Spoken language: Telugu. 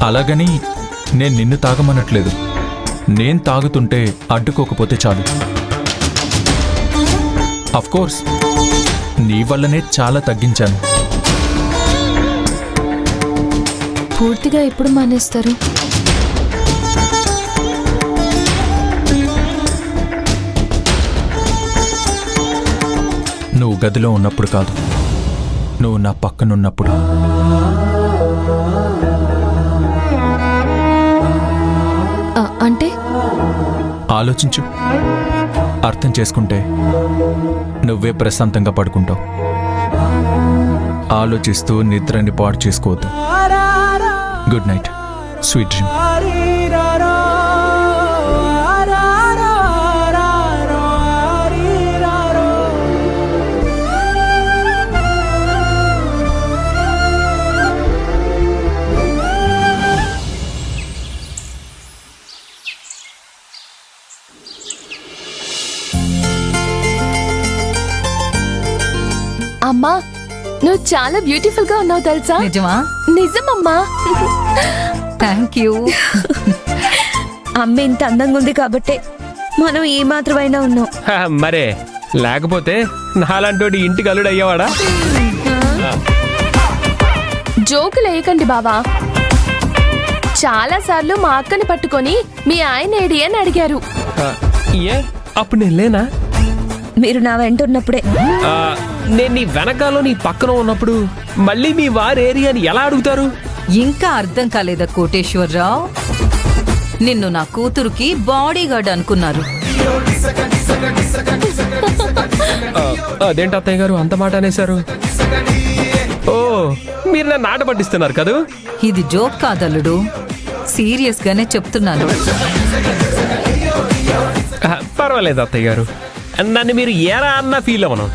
అలాగని నేను నిన్ను తాగమనట్లేదు. నేను తాగుతుంటే అడ్డుకోకపోతే చాలు. అఫ్కోర్స్ నీ వల్లనే చాలా తగ్గించాను. పూర్తిగా ఎప్పుడు మానేస్తారు? నువ్వు గదిలో ఉన్నప్పుడు కాదు, నువ్వు నా పక్కనున్నప్పుడు. అంటే ఆలోచించు. అర్థం చేసుకుంటే నువ్వే ప్రశాంతంగా పడుకుంటావు. ఆలోచిస్తూ నిద్రని పాడు చేసుకోవద్దు. Good night, sweet dream. అమ్మా, నువ్వు చాలా బ్యూటిఫుల్ గా ఉన్నావు తెలుసా? నిజమా? నిజమమ్మా. Thank you. అమ్మ ఇంత అందంగా ఉంది కాబట్టే మనం ఏ మాత్రమైనా ఉన్నాం. మరే లేకపోతే నాలాంటి ఇంటికి అల్లుడు అయ్యేవాడా? జోకులు వేయకండి బావా. చాలా సార్లు మా అక్కని పట్టుకొని మీ ఆయన ఏడి అని అడిగారు. ఏ అప్పుడు నేను లేనా? మీరు నా వెంట ఉన్నప్పుడే. నేను నీ వెనకాల నీ పక్కన ఉన్నప్పుడు మళ్ళీ మీ వారి ఏరియాని ఎలా అడుగుతారు? ఇంకా అర్థం కాలేదా కోటేశ్వరరావు? నిన్ను నా కూతురుకి బాడీ గార్డ్ అనుకున్నారు. అదేంటి అత్తయ్య గారు అంత మాట అనేశారు? ఓ, మీరు నన్ను ఆట పట్టిస్తున్నారు కదూ? ఇది జోక్ కాదల్లుడు, సీరియస్ గానే చెప్తున్నాను. పర్వాలేదు అత్తయ్య గారు, నన్ను మీరు ఏరా అన్నా ఫీల్ అవ్వను.